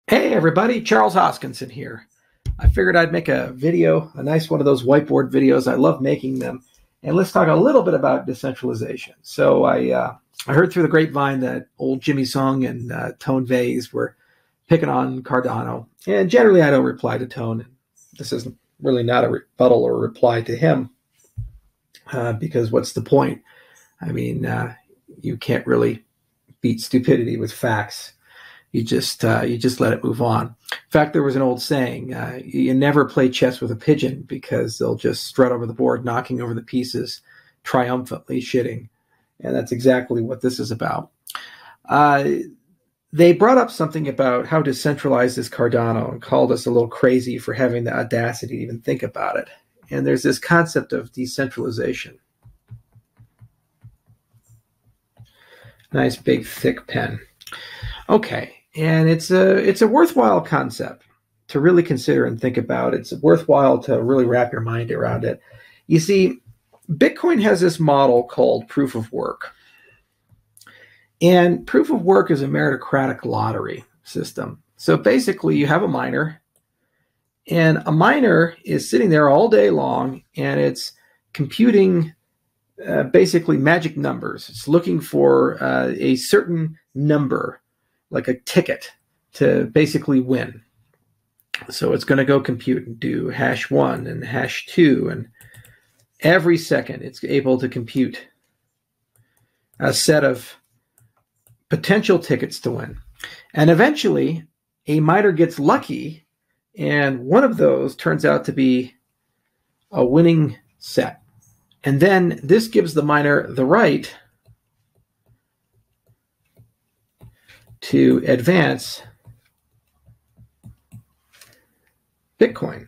Hey everybody, Charles Hoskinson here. I figured I'd make a video, a nice one of those whiteboard videos. I love making them. And let's talk a little bit about decentralization. So I heard through the grapevine that old Jimmy Sung and Tone Vays were picking on Cardano. And generally I don't reply to Tone. This is really not a rebuttal or reply to him because what's the point? I mean, you can't really beat stupidity with facts. You just let it move on. In fact, there was an old saying, you never play chess with a pigeon because they'll just strut over the board, knocking over the pieces, triumphantly shitting. And that's exactly what this is about. They brought up something about how decentralized is Cardano and called us a little crazy for having the audacity to even think about it. And there's this concept of decentralization. Nice big thick pen. Okay. And it's a worthwhile concept to really consider and think about. It's worthwhile to really wrap your mind around it. You see, Bitcoin has this model called proof of work. And proof of work is a meritocratic lottery system. So basically, you have a miner, and a miner is sitting there all day long, and it's computing basically magic numbers. It's looking for a certain number, like a ticket, to basically win. So it's going to go compute and do #1 and #2, and every second it's able to compute a set of potential tickets to win. And eventually a miner gets lucky, and one of those turns out to be a winning set. And then this gives the miner the right to advance Bitcoin.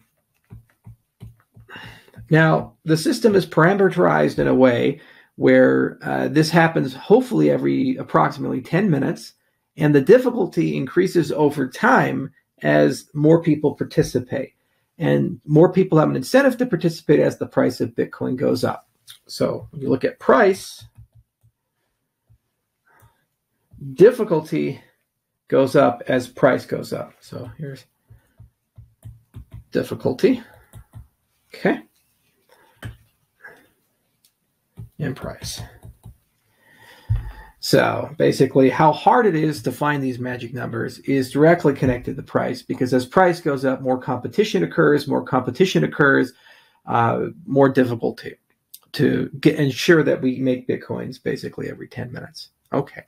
Now, the system is parameterized in a way where this happens hopefully every approximately 10 minutes, and the difficulty increases over time as more people participate. And more people have an incentive to participate as the price of Bitcoin goes up. So when you look at price, difficulty goes up as price goes up. So here's difficulty, okay, and price. So basically how hard it is to find these magic numbers is directly connected to the price, because as price goes up, more competition occurs, more difficulty to ensure that we make Bitcoins basically every 10 minutes. Okay.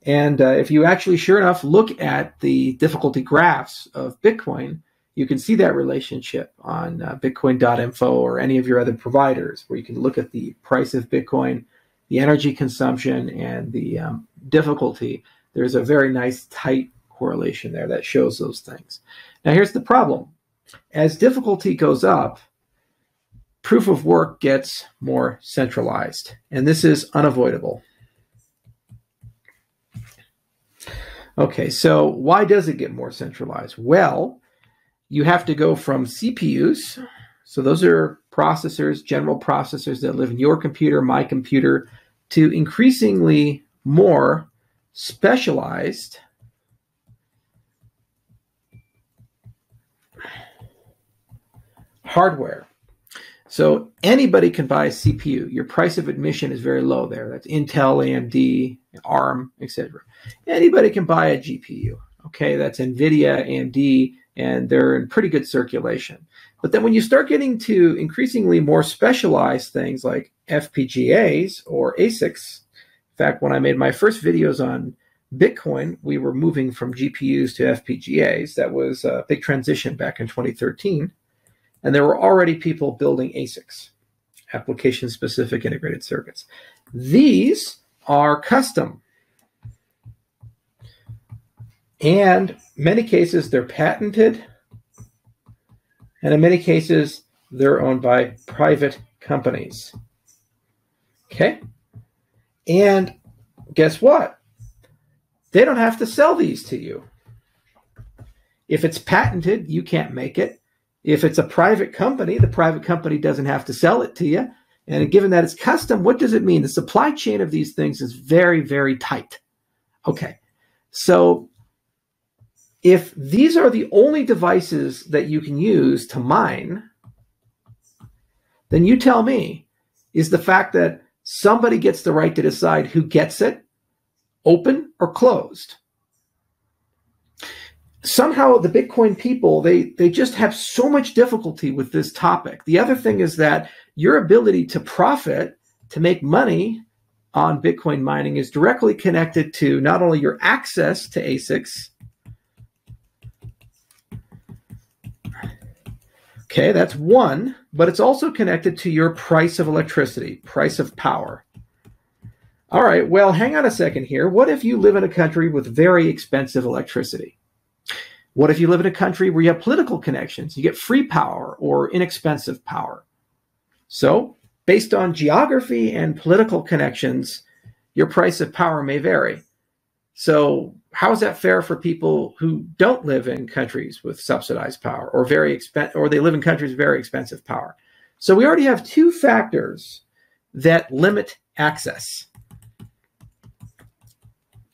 And if you actually, sure enough, look at the difficulty graphs of Bitcoin, you can see that relationship on bitcoin.info or any of your other providers, where you can look at the price of Bitcoin, the energy consumption, and the difficulty. There's a very nice tight correlation there that shows those things. Now here's the problem. As difficulty goes up, proof of work gets more centralized, and this is unavoidable. Okay, so why does it get more centralized? Well, you have to go from CPUs, so those are processors, general processors that live in your computer, my computer, to increasingly more specialized hardware. So anybody can buy a CPU. Your price of admission is very low there. That's Intel, AMD, ARM, etc. Anybody can buy a GPU. Okay, that's NVIDIA, AMD, and they're in pretty good circulation. But then when you start getting to increasingly more specialized things like FPGAs or ASICs, in fact, when I made my first videos on Bitcoin, we were moving from GPUs to FPGAs. That was a big transition back in 2013. And there were already people building ASICs, application-specific integrated circuits. These are custom. And in many cases, they're patented. And in many cases, they're owned by private companies. Okay? And guess what? They don't have to sell these to you. If it's patented, you can't make it. If it's a private company, the private company doesn't have to sell it to you. And given that it's custom, what does it mean? The supply chain of these things is very, very tight. Okay, so if these are the only devices that you can use to mine, then you tell me, is the fact that somebody gets the right to decide who gets it open or closed? Somehow the Bitcoin people, they just have so much difficulty with this topic. The other thing is that your ability to profit, to make money on Bitcoin mining is directly connected to not only your access to ASICs. Okay, that's one, but it's also connected to your price of electricity, price of power. All right, well, hang on a second here. What if you live in a country with very expensive electricity? What if you live in a country where you have political connections? You get free power or inexpensive power. So, based on geography and political connections, your price of power may vary. So, how is that fair for people who don't live in countries with subsidized power or or they live in countries with very expensive power? So, we already have two factors that limit access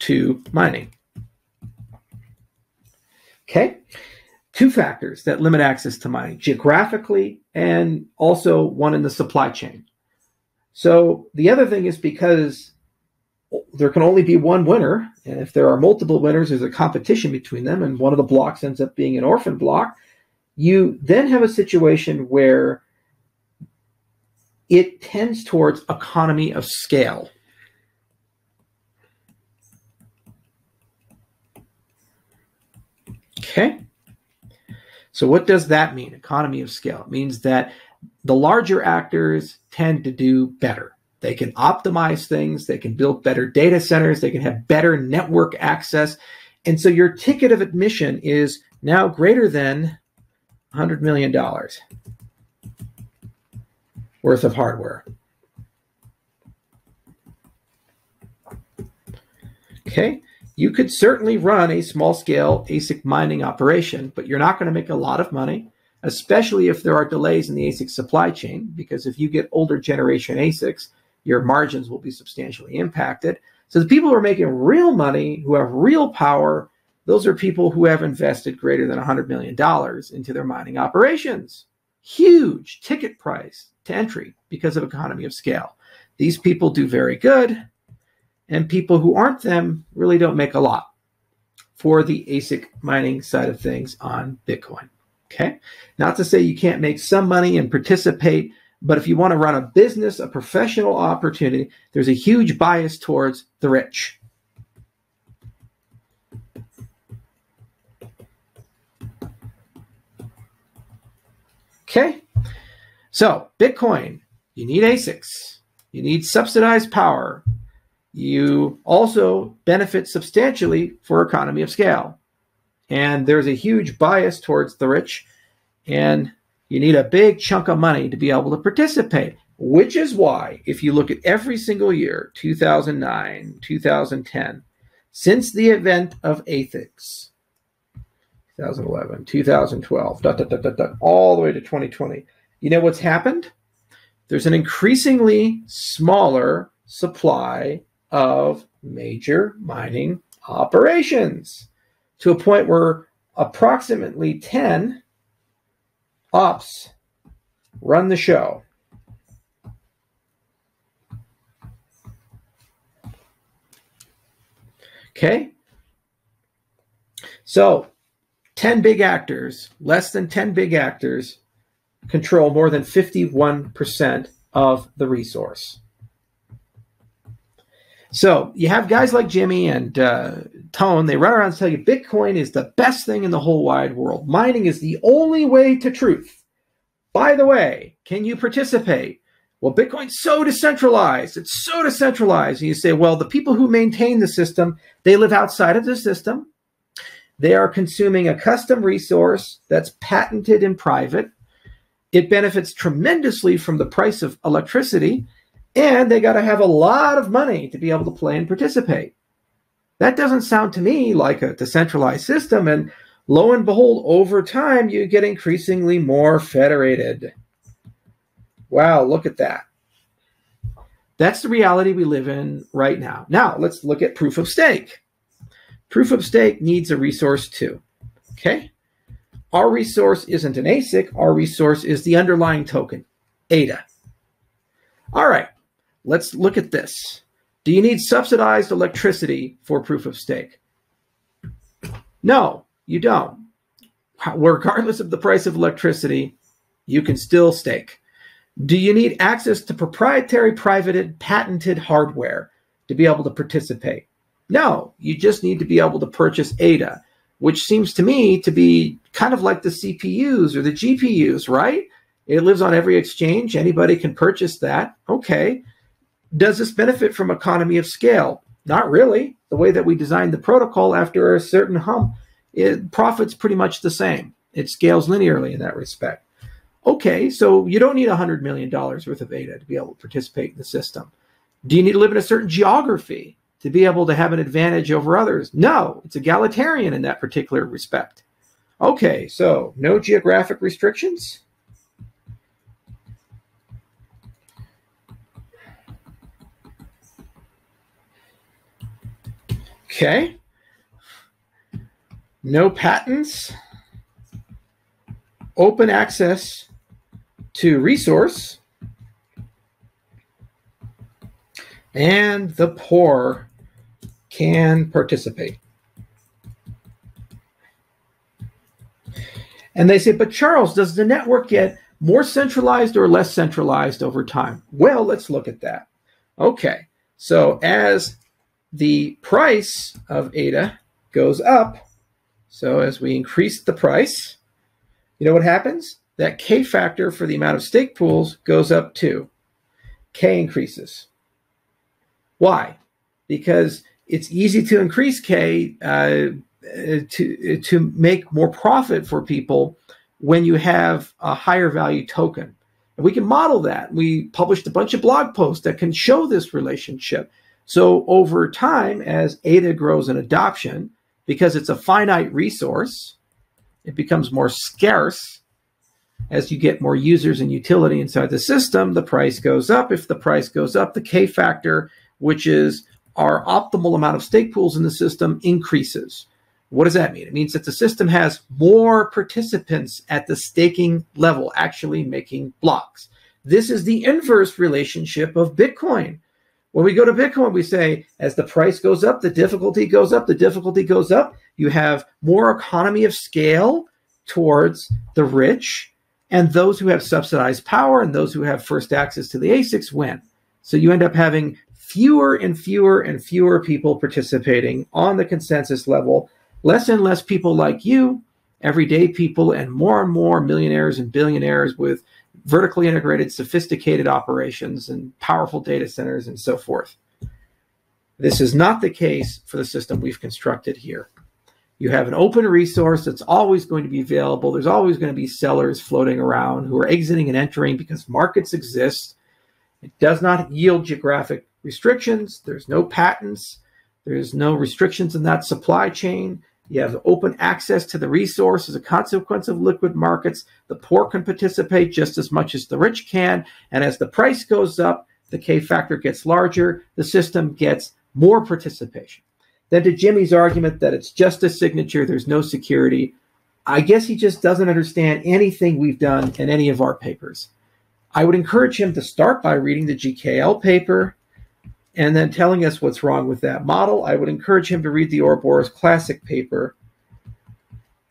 to mining. Okay, two factors that limit access to mining, geographically and also one in the supply chain. So the other thing is because there can only be one winner, and if there are multiple winners, there's a competition between them, and one of the blocks ends up being an orphan block, you then have a situation where it tends towards economy of scale. Okay, so what does that mean, economy of scale? It means that the larger actors tend to do better. They can optimize things, they can build better data centers, they can have better network access. And so your ticket of admission is now greater than $100 million worth of hardware. Okay. You could certainly run a small-scale ASIC mining operation, but you're not going to make a lot of money, especially if there are delays in the ASIC supply chain, because if you get older generation ASICs, your margins will be substantially impacted. So the people who are making real money, who have real power, those are people who have invested greater than $100 million into their mining operations. Huge ticket price to entry because of economy of scale. These people do very good. And people who aren't them really don't make a lot for the ASIC mining side of things on Bitcoin. Okay, not to say you can't make some money and participate, but if you want to run a business, a professional opportunity, there's a huge bias towards the rich. Okay, so Bitcoin, you need ASICs, you need subsidized power. You also benefit substantially for economy of scale. And there's a huge bias towards the rich, and you need a big chunk of money to be able to participate, which is why, if you look at every single year, 2009, 2010, since the event of ASICs, 2011, 2012, all the way to 2020, you know what's happened? There's an increasingly smaller supply of major mining operations to a point where approximately 10 ops run the show. Okay, so 10 big actors, less than 10 big actors, control more than 51% of the resource. So you have guys like Jimmy and Tone, they run around and tell you Bitcoin is the best thing in the whole wide world. Mining is the only way to truth. By the way, can you participate? Well, Bitcoin's so decentralized. It's so decentralized. And you say, well, the people who maintain the system, they live outside of the system. They are consuming a custom resource that's patented in private. It benefits tremendously from the price of electricity. And they got to have a lot of money to be able to play and participate. That doesn't sound to me like a decentralized system. And lo and behold, over time, you get increasingly more federated. Wow, look at that. That's the reality we live in right now. Now, let's look at proof of stake. Proof of stake needs a resource too. Okay. Our resource isn't an ASIC. Our resource is the underlying token, ADA. All right, let's look at this. Do you need subsidized electricity for proof of stake? No, you don't. Regardless of the price of electricity, you can still stake. Do you need access to proprietary, privated, patented hardware to be able to participate? No, you just need to be able to purchase ADA, which seems to me to be kind of like the CPUs or the GPUs, right? It lives on every exchange. Anybody can purchase that. Okay. Does this benefit from economy of scale? Not really. The way that we designed the protocol, after a certain hump, it profits pretty much the same. It scales linearly in that respect. Okay, so you don't need $100 million worth of ADA to be able to participate in the system. Do you need to live in a certain geography to be able to have an advantage over others? No, it's egalitarian in that particular respect. Okay, so no geographic restrictions. Okay. No patents. Open access to resource. And the poor can participate. And they say, but Charles, does the network get more centralized or less centralized over time? Well, let's look at that. Okay, so as the price of ADA goes up, so as we increase the price, you know what happens? That K factor for the amount of stake pools goes up too. K increases. Why? Because it's easy to increase K to make more profit for people when you have a higher value token. And we can model that. We published a bunch of blog posts that can show this relationship. So over time, as ADA grows in adoption, because it's a finite resource, it becomes more scarce. As you get more users and utility inside the system, the price goes up. If the price goes up, the K factor, which is our optimal amount of stake pools in the system, increases. What does that mean? It means that the system has more participants at the staking level actually making blocks. This is the inverse relationship of Bitcoin. When we go to Bitcoin, we say, as the price goes up, the difficulty goes up, the difficulty goes up. You have more economy of scale towards the rich, and those who have subsidized power and those who have first access to the ASICs win. So you end up having fewer and fewer and fewer people participating on the consensus level, less and less people like you, everyday people, and more millionaires and billionaires with vertically integrated, sophisticated operations and powerful data centers and so forth. This is not the case for the system we've constructed here. You have an open resource that's always going to be available. There's always going to be sellers floating around who are exiting and entering because markets exist. It does not yield geographic restrictions. There's no patents. There's no restrictions in that supply chain. You have open access to the resource as a consequence of liquid markets. The poor can participate just as much as the rich can. And as the price goes up, the K factor gets larger. The system gets more participation. Then to Jimmy's argument that it's just a signature, there's no security, I guess he just doesn't understand anything we've done in any of our papers. I would encourage him to start by reading the GKL paper and then telling us what's wrong with that model. I would encourage him to read the Ouroboros Classic paper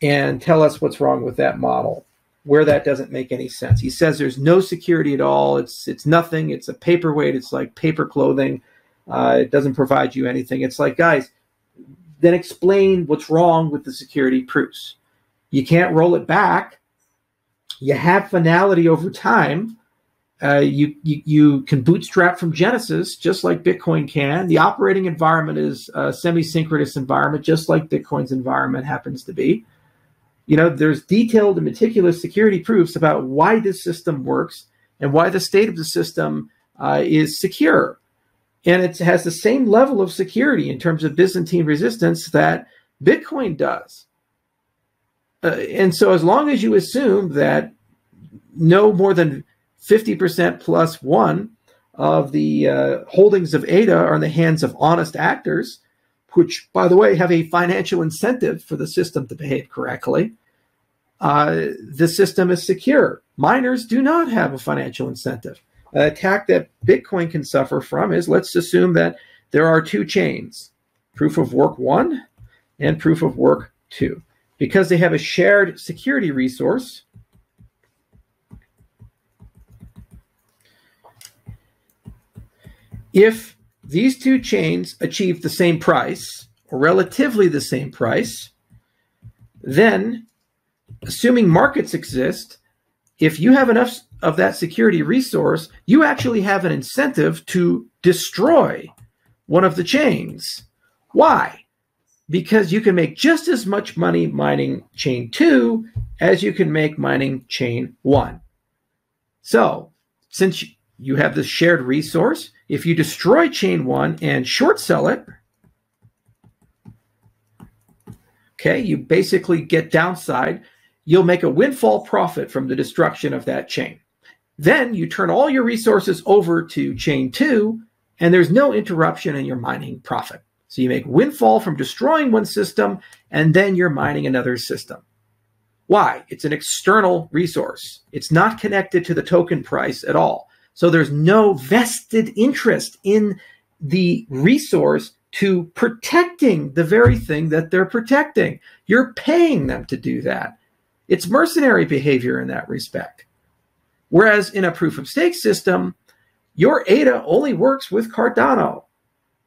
and tell us what's wrong with that model, where that doesn't make any sense. He says there's no security at all. It's nothing. It's a paperweight. It's like paper clothing. It doesn't provide you anything. It's like, guys, then explain what's wrong with the security proofs. You can't roll it back. You have finality over time. You can bootstrap from Genesis, just like Bitcoin can. The operating environment is a semi-synchronous environment, just like Bitcoin's environment happens to be. You know, there's detailed and meticulous security proofs about why this system works and why the state of the system is secure. And it has the same level of security in terms of Byzantine resistance that Bitcoin does. And so as long as you assume that no more than 50% plus one of the holdings of ADA are in the hands of honest actors, which, by the way, have a financial incentive for the system to behave correctly, the system is secure. Miners do not have a financial incentive. An attack that Bitcoin can suffer from is, let's assume that there are two chains, proof of work 1 and proof of work 2. Because they have a shared security resource, if these two chains achieve the same price, or relatively the same price, then, assuming markets exist, if you have enough of that security resource, you actually have an incentive to destroy one of the chains. Why? Because you can make just as much money mining chain 2 as you can make mining chain 1. So, since you have this shared resource, if you destroy chain 1 and short sell it, okay, you basically get downside. You'll make a windfall profit from the destruction of that chain. Then you turn all your resources over to chain 2, and there's no interruption in your mining profit. So you make windfall from destroying one system, and then you're mining another system. Why? It's an external resource. It's not connected to the token price at all. So there's no vested interest in the resource to protecting the very thing that they're protecting. You're paying them to do that. It's mercenary behavior in that respect. Whereas in a proof of stake system, your ADA only works with Cardano.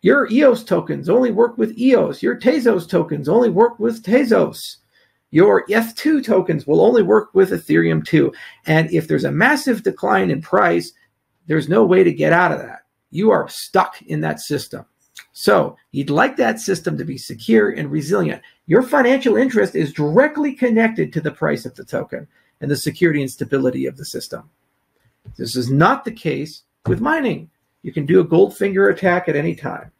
Your EOS tokens only work with EOS. Your Tezos tokens only work with Tezos. Your ETH2 tokens will only work with Ethereum 2. And if there's a massive decline in price, there's no way to get out of that. You are stuck in that system. So you'd like that system to be secure and resilient. Your financial interest is directly connected to the price of the token and the security and stability of the system. This is not the case with mining. You can do a Goldfinger attack at any time.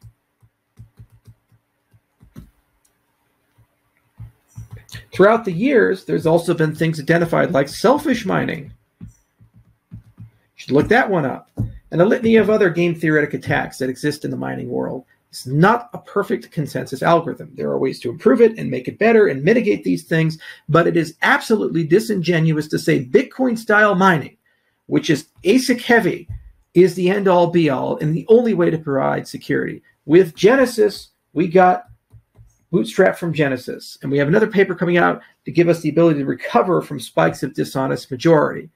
Throughout the years, there's also been things identified like selfish mining. You should look that one up. And a litany of other game theoretic attacks that exist in the mining world. It's not a perfect consensus algorithm. There are ways to improve it and make it better and mitigate these things, but it is absolutely disingenuous to say Bitcoin-style mining, which is ASIC heavy, is the end-all be-all and the only way to provide security. With Genesis, we got bootstrap from Genesis, and we have another paper coming out to give us the ability to recover from spikes of dishonest majority.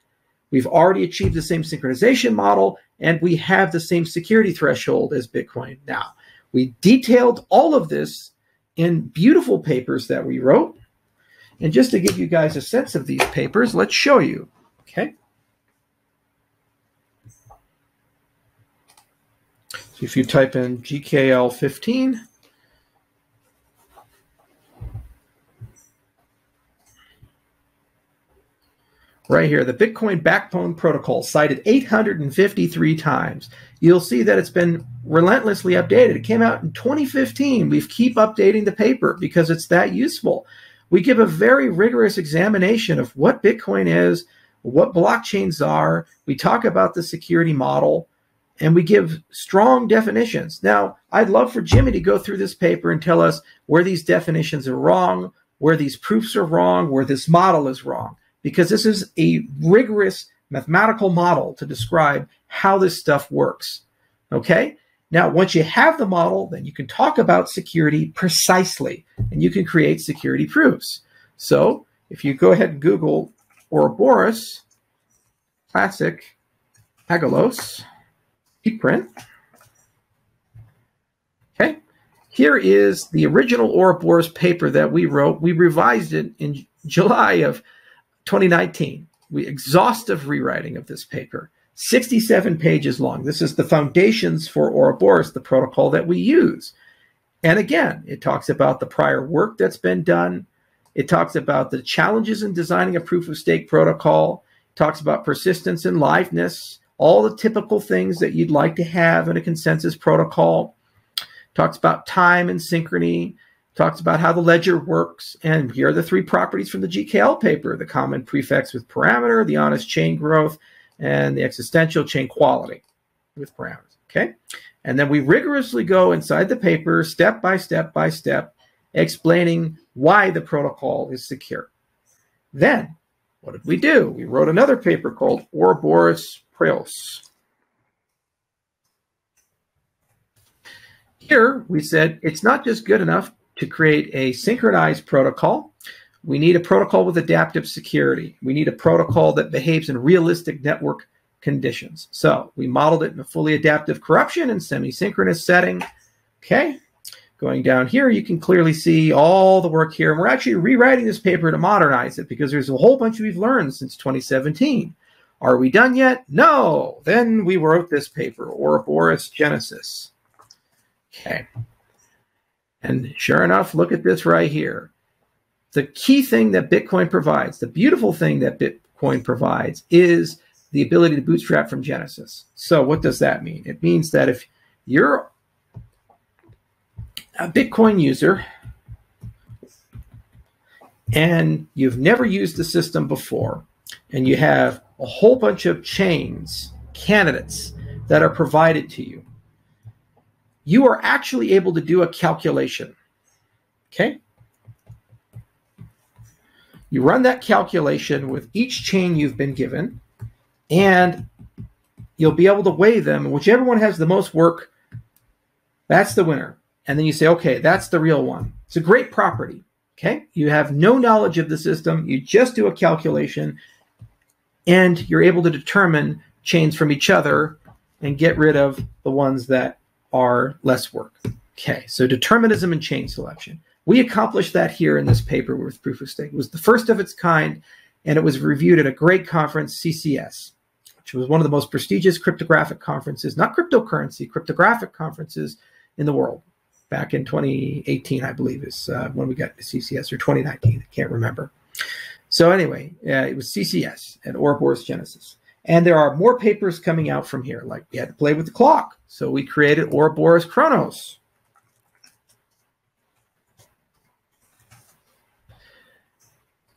We've already achieved the same synchronization model, and we have the same security threshold as Bitcoin now. We detailed all of this in beautiful papers that we wrote. And just to give you guys a sense of these papers, let's show you, okay? So if you type in GKL 15, right here, the Bitcoin backbone protocol cited 853 times. You'll see that it's been relentlessly updated. It came out in 2015. We keep updating the paper because it's that useful. We give a very rigorous examination of what Bitcoin is, what blockchains are. We talk about the security model, and we give strong definitions. Now, I'd love for Jimmy to go through this paper and tell us where these definitions are wrong, where these proofs are wrong, where this model is wrong, because this is a rigorous mathematical model to describe how this stuff works, okay? Now, once you have the model, then you can talk about security precisely, and you can create security proofs. So if you go ahead and Google Ouroboros Classic Agalos preprint, okay? Here is the original Ouroboros paper that we wrote. We revised it in July of 2019. Exhaustive rewriting of this paper, 67 pages long. This is the foundations for Ouroboros, the protocol that we use. And again, it talks about the prior work that's been done. It talks about the challenges in designing a proof of stake protocol. It talks about persistence and liveness, all the typical things that you'd like to have in a consensus protocol. It talks about time and synchrony. Talks about how the ledger works, and here are the 3 properties from the GKL paper: the common prefix with parameter, the honest chain growth, and the existential chain quality with parameters, okay? And then we rigorously go inside the paper, step by step by step, explaining why the protocol is secure. Then, what did we do? We wrote another paper called Ouroboros Preos. Here, we said it's not just good enough to create a synchronized protocol. We need a protocol with adaptive security. We need a protocol that behaves in realistic network conditions. So we modeled it in a fully adaptive corruption and semi-synchronous setting. Okay, going down here, you can clearly see all the work here. And we're actually rewriting this paper to modernize it because there's a whole bunch we've learned since 2017. Are we done yet? No. Then we wrote this paper, Ouroboros Genesis. Okay. And sure enough, look at this right here. The key thing that Bitcoin provides, the beautiful thing that Bitcoin provides, is the ability to bootstrap from Genesis. So what does that mean? It means that if you're a Bitcoin user and you've never used the system before, and you have a whole bunch of chains, candidates that are provided to you, you are actually able to do a calculation. Okay? You run that calculation with each chain you've been given, and you'll be able to weigh them. Whichever one has the most work, that's the winner. And then you say, okay, that's the real one. It's a great property. Okay? You have no knowledge of the system. You just do a calculation, and you're able to determine chains from each other and get rid of the ones that are less work. Okay, so determinism and chain selection. We accomplished that here in this paper with proof of stake. It was the first of its kind, and it was reviewed at a great conference, CCS, which was one of the most prestigious cryptographic conferences, not cryptocurrency, cryptographic conferences in the world. Back in 2018, I believe, is when we got to CCS, or 2019, I can't remember. So anyway, it was CCS at Ouroboros Genesis. And there are more papers coming out from here. Like, we had to play with the clock. So we created Ouroboros Chronos.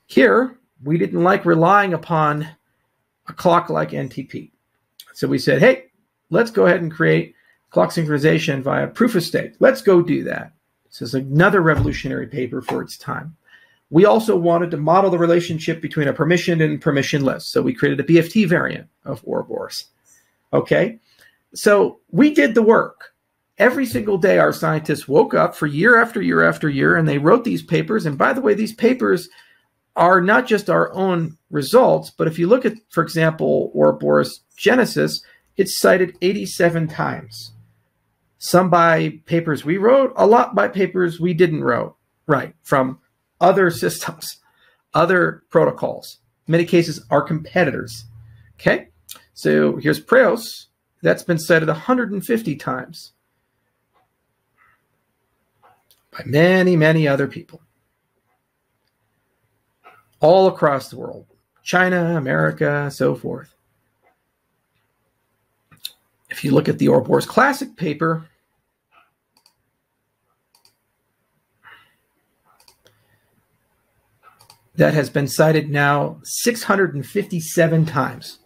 Here, we didn't like relying upon a clock like NTP. So we said, hey, let's go ahead and create clock synchronization via proof of stake. Let's go do that. This is another revolutionary paper for its time. We also wanted to model the relationship between a permissioned and permissionless. So we created a BFT variant of Ouroboros. Okay, so we did the work. Every single day, our scientists woke up for year after year after year, and they wrote these papers. And by the way, these papers are not just our own results, but if you look at, for example, Ouroboros Genesis, it's cited 87 times. Some by papers we wrote, a lot by papers we didn't write from other systems, other protocols. In many cases, our competitors. Okay, so here's Preos. That's been cited 150 times by many, many other people all across the world. China, America, so forth. If you look at the Ouroboros Classic paper, that has been cited now 657 times,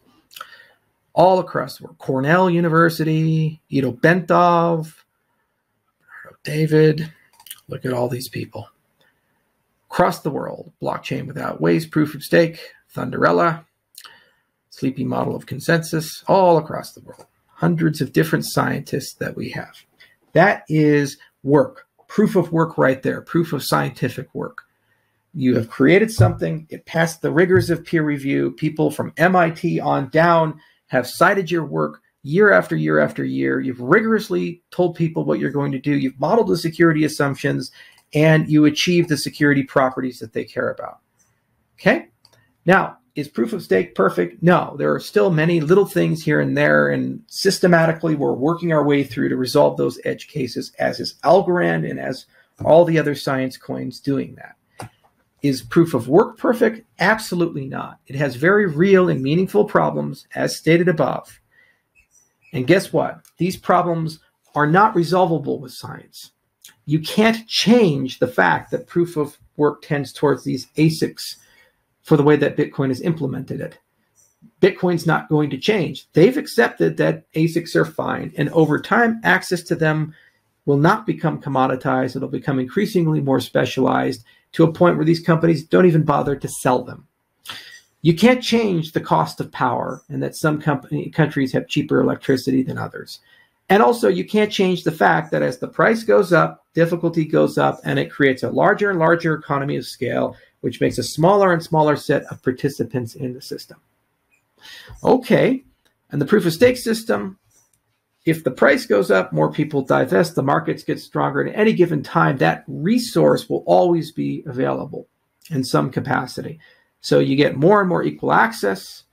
all across the world. Cornell University, Ido Bentov, David, look at all these people. Across the world, blockchain without waste, proof of stake, Thunderella, sleepy model of consensus, all across the world. Hundreds of different scientists that we have. That is work, proof of work right there, proof of scientific work. You have created something, it passed the rigors of peer review. People from MIT on down have cited your work year after year after year. You've rigorously told people what you're going to do. You've modeled the security assumptions, and you achieve the security properties that they care about. Okay? Now, is proof of stake perfect? No, there are still many little things here and there, and systematically we're working our way through to resolve those edge cases, as is Algorand and as all the other science coins doing that. Is proof of work perfect? Absolutely not. It has very real and meaningful problems, as stated above. And guess what? These problems are not resolvable with science. You can't change the fact that proof of work tends towards these ASICs for the way that Bitcoin has implemented it. Bitcoin's not going to change. They've accepted that ASICs are fine, and over time, access to them will not become commoditized. It'll become increasingly more specialized to a point where these companies don't even bother to sell them. You can't change the cost of power, and that some countries have cheaper electricity than others. And also, you can't change the fact that as the price goes up, difficulty goes up, and it creates a larger and larger economy of scale, which makes a smaller and smaller set of participants in the system. Okay, and the proof of stake system, if the price goes up, more people divest, the markets get stronger. At any given time, that resource will always be available in some capacity. So you get more and more equal access,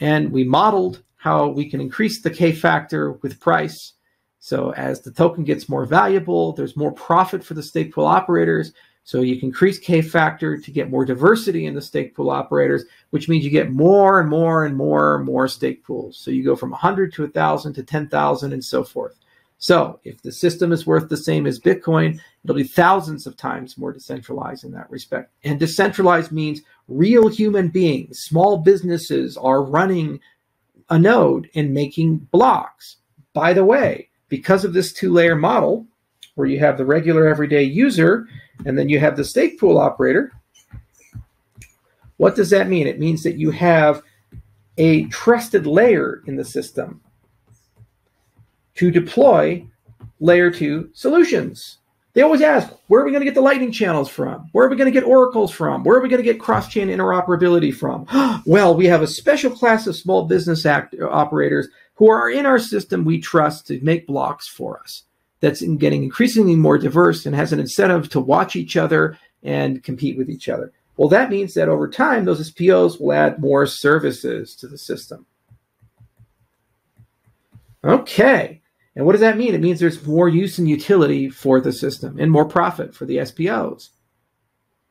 and we modeled how we can increase the K factor with price. So as the token gets more valuable, there's more profit for the stake pool operators. So you can increase K factor to get more diversity in the stake pool operators, which means you get more and more and more and more stake pools. So you go from 100 to 1,000 to 10,000 and so forth. So if the system is worth the same as Bitcoin, it'll be thousands of times more decentralized in that respect. And decentralized means real human beings, small businesses are running a node and making blocks. By the way, because of this two-layer model, where you have the regular everyday user and then you have the stake pool operator, what does that mean? It means that you have a trusted layer in the system to deploy layer 2 solutions. They always ask, where are we going to get the lightning channels from? Where are we going to get oracles from? Where are we going to get cross-chain interoperability from? Well, we have a special class of small business operators who are in our system we trust to make blocks for us. That's getting increasingly more diverse and has an incentive to watch each other and compete with each other. Well, that means that over time, those SPOs will add more services to the system. Okay. And what does that mean? It means there's more use and utility for the system and more profit for the SPOs.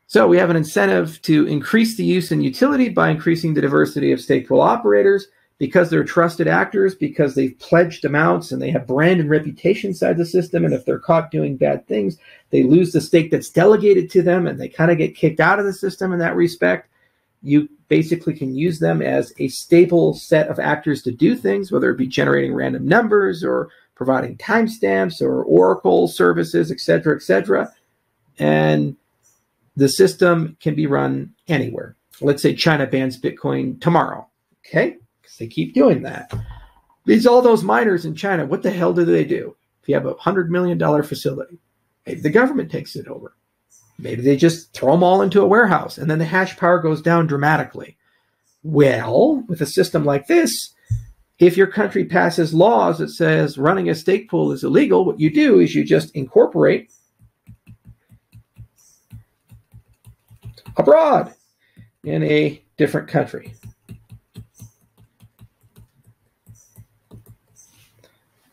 So we have an incentive to increase the use and utility by increasing the diversity of stake pool operators because they're trusted actors, because they've pledged amounts and they have brand and reputation inside the system. And if they're caught doing bad things, they lose the stake that's delegated to them and they kind of get kicked out of the system in that respect. You basically can use them as a stable set of actors to do things, whether it be generating random numbers or providing timestamps or oracle services, et cetera, et cetera. And the system can be run anywhere. Let's say China bans Bitcoin tomorrow, okay? Because they keep doing that. All those miners in China, what the hell do they do? If you have a $100 million facility, maybe the government takes it over. Maybe they just throw them all into a warehouse and then the hash power goes down dramatically. Well, with a system like this, if your country passes laws that says running a stake pool is illegal, what you do is you just incorporate abroad in a different country.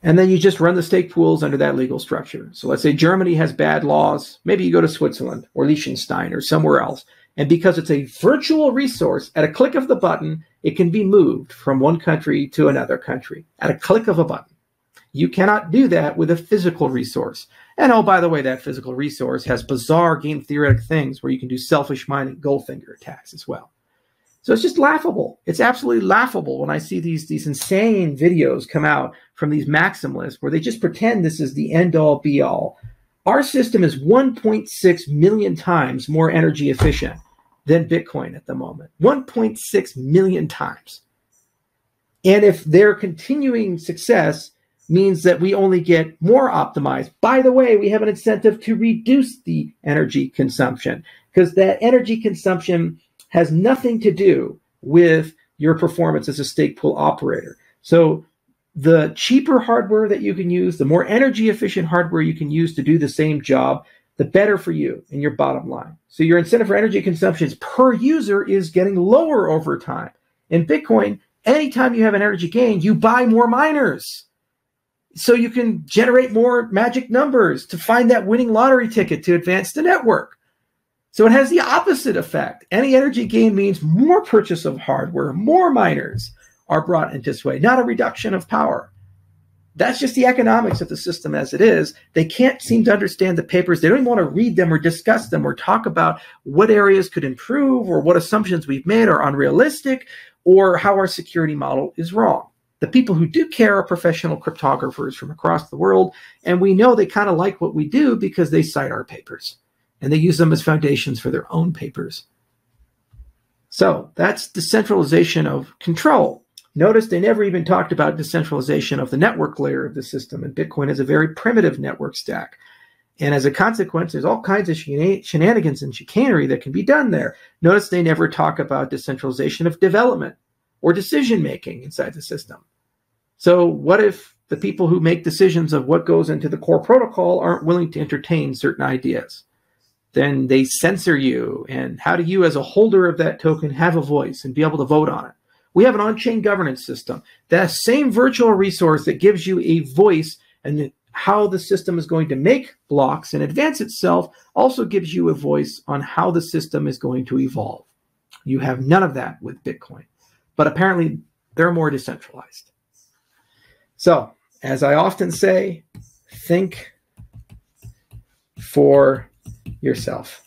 And then you just run the stake pools under that legal structure. So let's say Germany has bad laws. Maybe you go to Switzerland or Liechtenstein or somewhere else. And because it's a virtual resource, at a click of the button, it can be moved from one country to another country at a click of a button. You cannot do that with a physical resource. And oh, by the way, that physical resource has bizarre game theoretic things where you can do selfish mining Goldfinger attacks as well. So it's just laughable. It's absolutely laughable when I see these insane videos come out from these maximalists where they just pretend this is the end-all be-all. Our system is 1.6 million times more energy efficient than Bitcoin at the moment. 1.6 million times. And if their continuing success means that we only get more optimized, by the way, we have an incentive to reduce the energy consumption because that energy consumption has nothing to do with your performance as a stake pool operator. So the cheaper hardware that you can use, the more energy efficient hardware you can use to do the same job, the better for you and your bottom line. So your incentive for energy consumption per user is getting lower over time. In Bitcoin, anytime you have an energy gain, you buy more miners. So you can generate more magic numbers to find that winning lottery ticket to advance the network. So it has the opposite effect. Any energy gain means more purchase of hardware, more miners are brought into this way, not a reduction of power. That's just the economics of the system as it is. They can't seem to understand the papers. They don't even want to read them or discuss them or talk about what areas could improve or what assumptions we've made are unrealistic or how our security model is wrong. The people who do care are professional cryptographers from across the world, and we know they kind of like what we do because they cite our papers, and they use them as foundations for their own papers. So that's decentralization of control. Notice they never even talked about decentralization of the network layer of the system, and Bitcoin is a very primitive network stack. And as a consequence, there's all kinds of shenanigans and chicanery that can be done there. Notice they never talk about decentralization of development or decision-making inside the system. So what if the people who make decisions of what goes into the core protocol aren't willing to entertain certain ideas? Then they censor you. And how do you, as a holder of that token, have a voice and be able to vote on it? We have an on-chain governance system. That same virtual resource that gives you a voice and how the system is going to make blocks and advance itself also gives you a voice on how the system is going to evolve. You have none of that with Bitcoin, but apparently they're more decentralized. So, as I often say, think for yourself.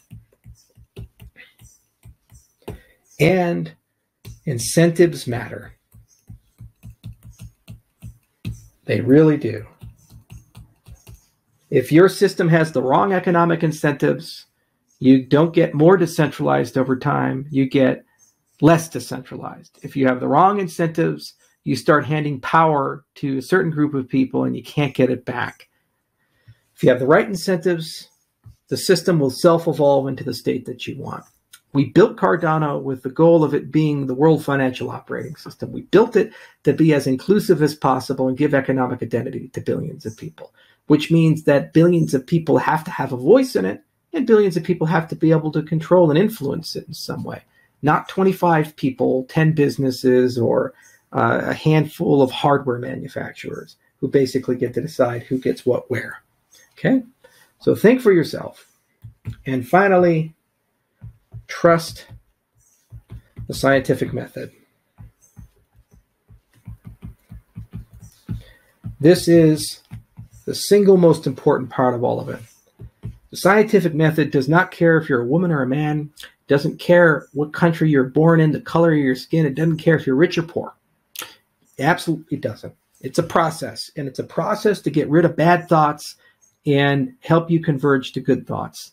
And incentives matter. They really do. If your system has the wrong economic incentives, you don't get more decentralized over time, you get less decentralized. If you have the wrong incentives, you start handing power to a certain group of people and you can't get it back. If you have the right incentives, the system will self-evolve into the state that you want. We built Cardano with the goal of it being the world financial operating system. We built it to be as inclusive as possible and give economic identity to billions of people, which means that billions of people have to have a voice in it, and billions of people have to be able to control and influence it in some way. Not 25 people, 10 businesses, or a handful of hardware manufacturers who basically get to decide who gets what where. Okay? So think for yourself. And finally, trust the scientific method. This is the single most important part of all of it. The scientific method does not care if you're a woman or a man, doesn't care what country you're born in, the color of your skin, it doesn't care if you're rich or poor. It absolutely doesn't. It's a process, and it's a process to get rid of bad thoughts and help you converge to good thoughts.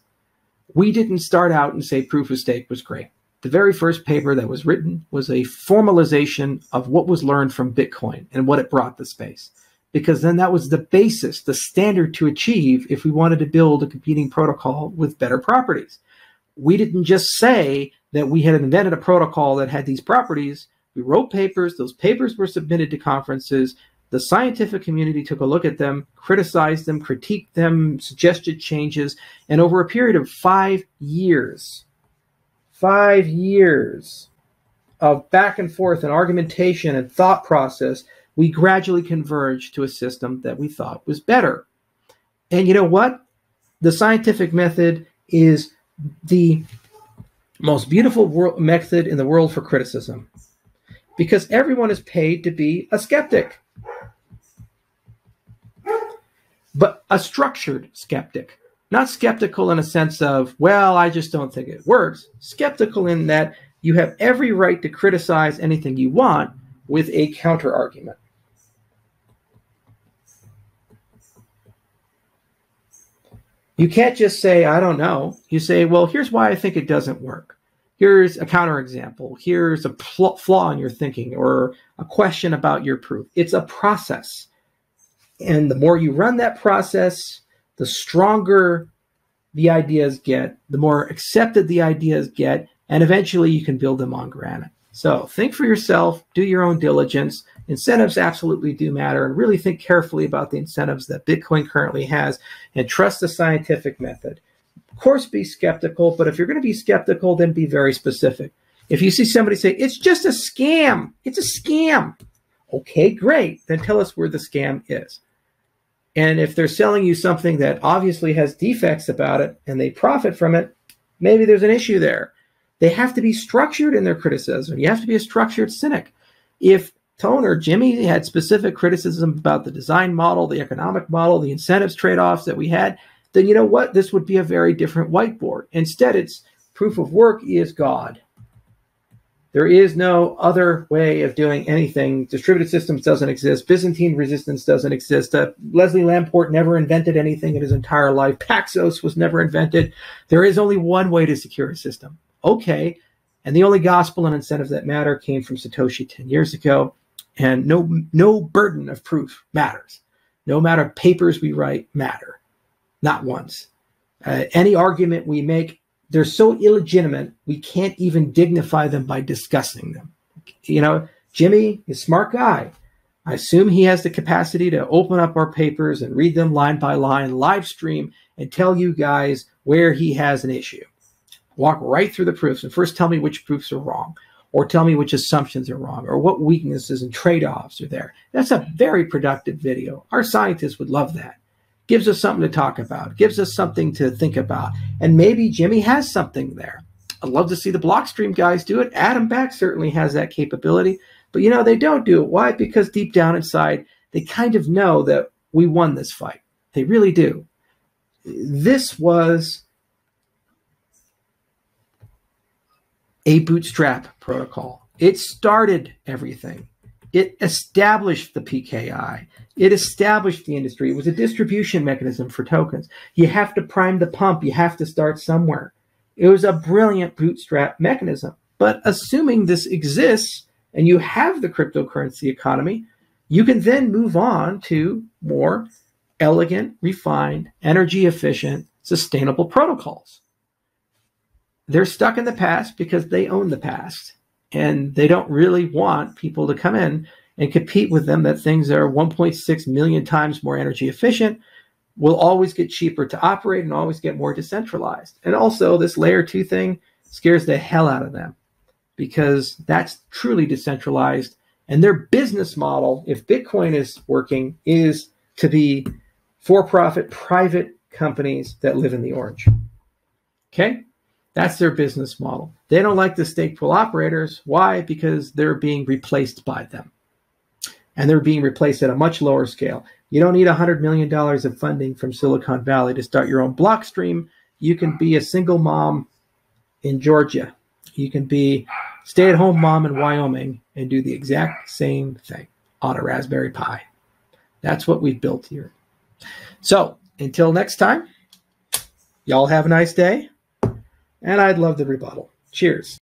We didn't start out and say proof of stake was great. The very first paper that was written was a formalization of what was learned from Bitcoin and what it brought to space. Because then that was the basis, the standard to achieve if we wanted to build a competing protocol with better properties. We didn't just say that we had invented a protocol that had these properties. We wrote papers. Those papers were submitted to conferences. The scientific community took a look at them, criticized them, critiqued them, suggested changes. And over a period of 5 years of back and forth and argumentation and thought process, we gradually converged to a system that we thought was better. And you know what? The scientific method is the most beautiful method in the world for criticism, because everyone is paid to be a skeptic, but a structured skeptic, not skeptical in a sense of, well, I just don't think it works. Skeptical in that you have every right to criticize anything you want with a counter argument. You can't just say, I don't know. You say, well, here's why I think it doesn't work. Here's a counterexample. Here's a flaw in your thinking or a question about your proof. It's a process. And the more you run that process, the stronger the ideas get, the more accepted the ideas get, and eventually you can build them on granite. So think for yourself, do your own diligence. Incentives absolutely do matter, and really think carefully about the incentives that Bitcoin currently has, and trust the scientific method. Of course, be skeptical, but if you're going to be skeptical, then be very specific. If you see somebody say, it's just a scam, it's a scam. Okay, great. Then tell us where the scam is. And if they're selling you something that obviously has defects about it and they profit from it, maybe there's an issue there. They have to be structured in their criticism. You have to be a structured cynic. If Tone or Jimmy had specific criticism about the design model, the economic model, the incentives trade-offs that we had, then you know what? This would be a very different whiteboard. Instead, it's proof of work is God. There is no other way of doing anything. Distributed systems doesn't exist. Byzantine resistance doesn't exist. Leslie Lamport never invented anything in his entire life. Paxos was never invented. There is only one way to secure a system. Okay. And the only gospel and incentives that matter came from Satoshi 10 years ago. And no burden of proof matters. No matter of papers we write matter. Not once. Any argument we make, they're so illegitimate, we can't even dignify them by discussing them. You know, Jimmy is a smart guy. I assume he has the capacity to open up our papers and read them line by line, live stream, and tell you guys where he has an issue. Walk right through the proofs and first tell me which proofs are wrong, or tell me which assumptions are wrong, or what weaknesses and trade-offs are there. That's a very productive video. Our scientists would love that. Gives us something to talk about, gives us something to think about. And maybe Jimmy has something there. I'd love to see the Blockstream guys do it. Adam Back certainly has that capability. But, you know, they don't do it. Why? Because deep down inside, they kind of know that we won this fight. They really do. This was a bootstrap protocol. It started everything. It established the PKI. It established the industry. It was a distribution mechanism for tokens. You have to prime the pump. You have to start somewhere. It was a brilliant bootstrap mechanism. But assuming this exists and you have the cryptocurrency economy, you can then move on to more elegant, refined, energy efficient, sustainable protocols. They're stuck in the past because they own the past. And they don't really want people to come in and compete with them that things that are 1.6 million times more energy efficient will always get cheaper to operate and always get more decentralized. And also this layer 2 thing scares the hell out of them because that's truly decentralized. And their business model, if Bitcoin is working, is to be for-profit private companies that live in the orange. Okay? That's their business model. They don't like the stake pool operators. Why? Because they're being replaced by them. And they're being replaced at a much lower scale. You don't need $100 million of funding from Silicon Valley to start your own Blockstream. You can be a single mom in Georgia. You can be a stay-at-home mom in Wyoming and do the exact same thing on a Raspberry Pi. That's what we've built here. So until next time, y'all have a nice day. And I'd love the rebuttal. Cheers.